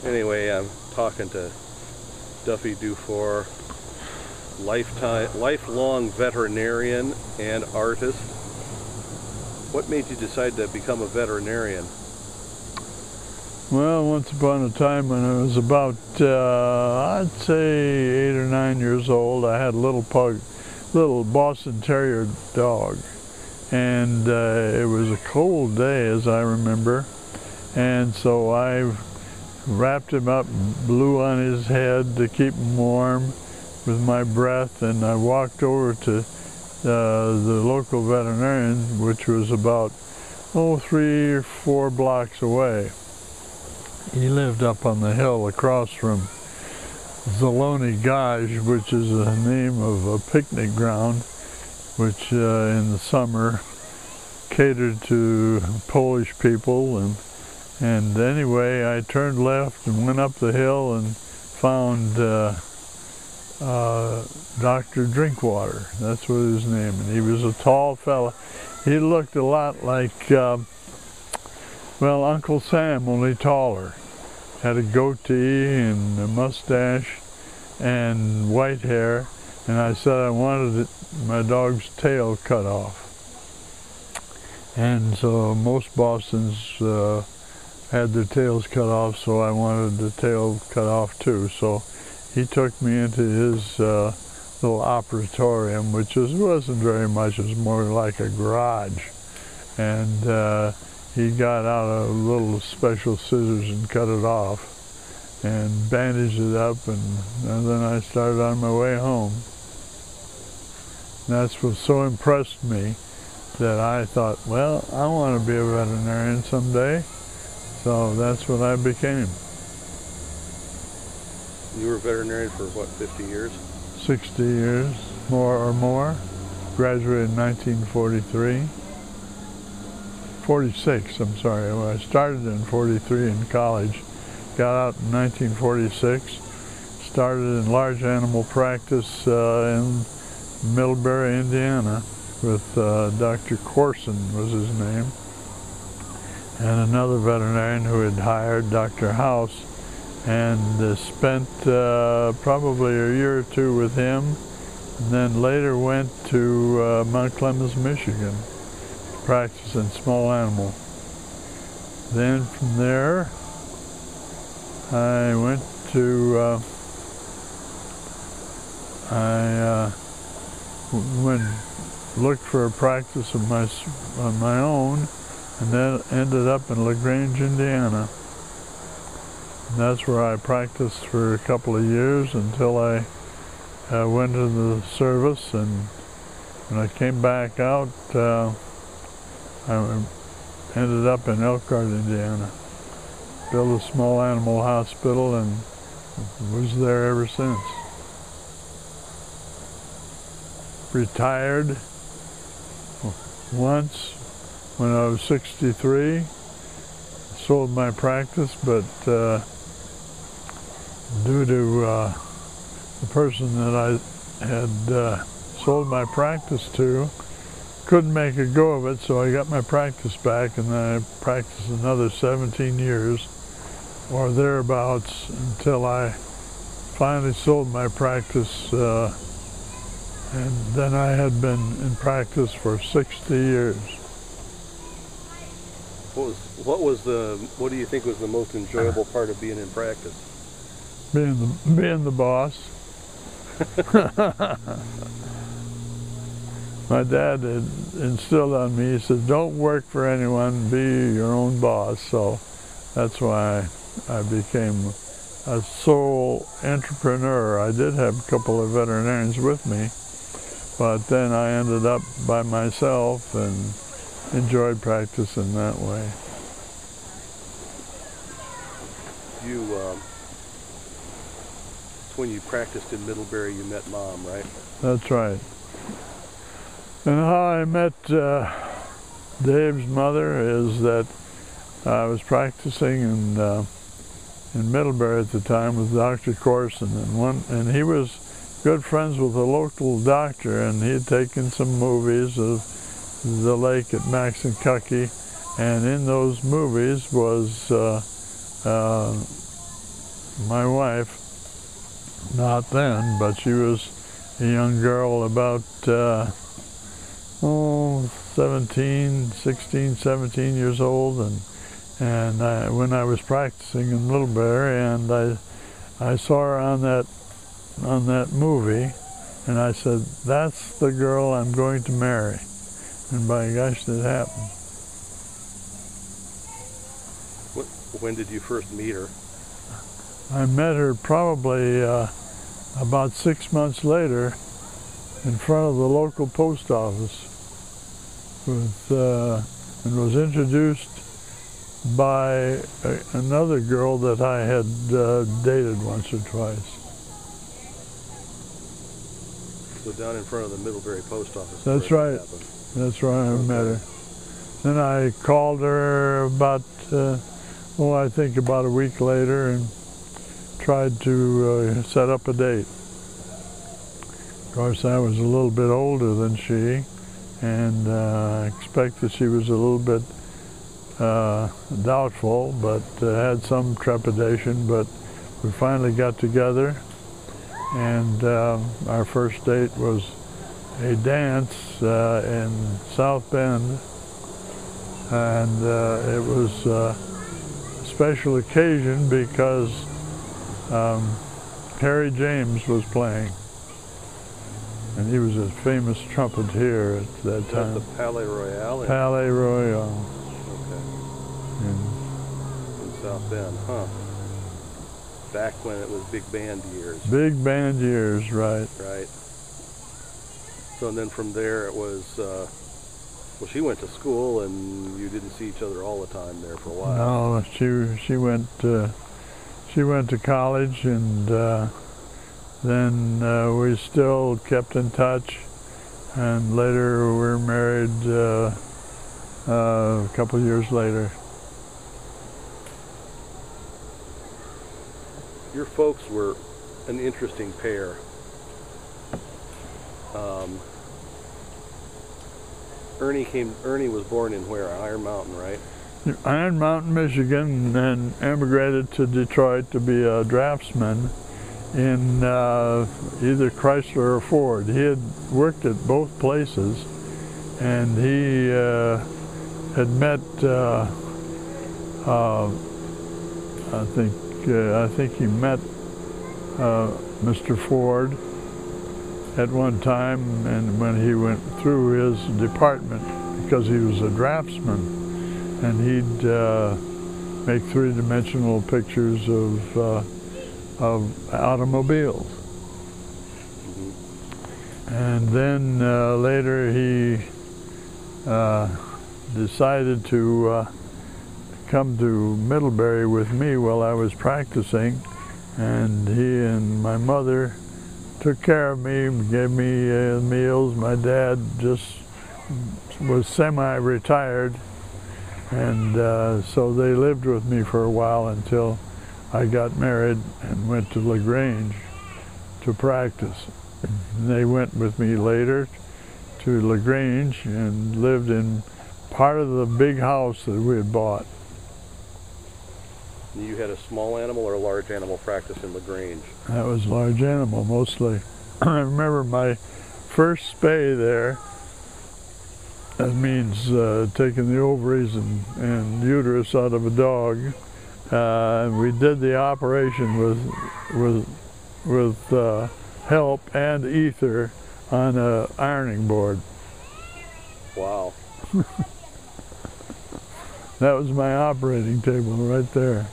Anyway, I'm talking to Duffy Dufour, lifelong veterinarian and artist. What made you decide to become a veterinarian? Well, once upon a time when I was about, I'd say 8 or 9 years old, I had a little Boston Terrier dog. And it was a cold day, as I remember. And so I wrapped him up, blew on his head to keep him warm with my breath, and I walked over to the local veterinarian, which was about 3 or 4 blocks away. He lived up on the hill across from Zaloni Gaj, which is the name of a picnic ground, which in the summer catered to Polish people. And anyway, I turned left and went up the hill and found Dr. Drinkwater. That's what his name. And he was a tall fella. He looked a lot like, well, Uncle Sam, only taller. Had a goatee and a mustache and white hair. And I said I wanted my dog's tail cut off. And so most Bostons had their tails cut off, so I wanted the tail cut off too. So he took me into his little operatorium, which wasn't very much, it was more like a garage. And he got out a little special scissors and cut it off and bandaged it up, and then I started on my way home. And that's what so impressed me that I thought, well, I want to be a veterinarian someday. So that's what I became. You were a veterinarian for what, 50 years? 60 years, more. Graduated in 1943. 46, I'm sorry. Well, I started in 43 in college. Got out in 1946. Started in large animal practice in Middlebury, Indiana, with Dr. Corson was his name, and another veterinarian who had hired, Dr. House, and spent probably a year or two with him, and then later went to Mount Clemens, Michigan, to practice in small animal. Then from there, I went to, looked for a practice of my own, and then ended up in LaGrange, Indiana. And that's where I practiced for a couple of years until I went to the service, and when I came back out, I ended up in Elkhart, Indiana. Built a small animal hospital and was there ever since. Retired once when I was 63, sold my practice, but due to the person that I had sold my practice to, couldn't make a go of it, so I got my practice back, and then I practiced another 17 years or thereabouts until I finally sold my practice, and then I had been in practice for 60 years. What do you think was the most enjoyable part of being in practice? Being the boss. My dad had instilled on me, he said, don't work for anyone, be your own boss. So that's why I became a sole entrepreneur. I did have a couple of veterinarians with me, but then I ended up by myself and enjoyed practicing that way. When you practiced in Middlebury, you met Mom, right? That's right. And how I met Dave's mother is that I was practicing in Middlebury at the time with Dr. Corson, and he was good friends with a local doctor, and he had taken some movies of the lake at Maxinkuckee, and in those movies was my wife, not then, but she was a young girl about 16, 17 years old, and when I was practicing in Middlebury, and I saw her on that movie, and I said, that's the girl I'm going to marry. And by gosh, that happened. When did you first meet her? I met her probably about 6 months later in front of the local post office and was introduced by another girl that I had dated once or twice. So down in front of the Middlebury post office. That's right. That's right, I met her. Then I called her about, I think about a week later, and tried to set up a date. Of course, I was a little bit older than she, and I expected she was a little bit doubtful, but had some trepidation. But we finally got together, and our first date was a dance in South Bend, and it was a special occasion because Harry James was playing, and he was a famous trumpeter at that time. The Palais Royale? Palais Royale. Okay. In South Bend, huh? Back when it was big band years. Big band years, right. Right. So and then from there it was, well, she went to school and you didn't see each other all the time there for a while. No, she went to college, and then we still kept in touch, and later we were married a couple of years later. Your folks were an interesting pair. Ernie was born in where? Iron Mountain, right? Iron Mountain, Michigan, and emigrated to Detroit to be a draftsman in either Chrysler or Ford. He had worked at both places, and he had met, I think he met Mr. Ford at one time, and when he went through his department, because he was a draftsman, and he'd make three-dimensional pictures of automobiles. Mm-hmm. And then later he decided to come to Middlebury with me while I was practicing, and he and my mother took care of me, gave me meals. My dad just was semi-retired, and so they lived with me for a while until I got married and went to LaGrange to practice. And they went with me later to LaGrange and lived in part of the big house that we had bought. You had a small animal or a large animal practice in LaGrange? That was large animal mostly. I remember my first spay there. That means taking the ovaries and uterus out of a dog. We did the operation with help and ether on an ironing board. Wow. That was my operating table right there.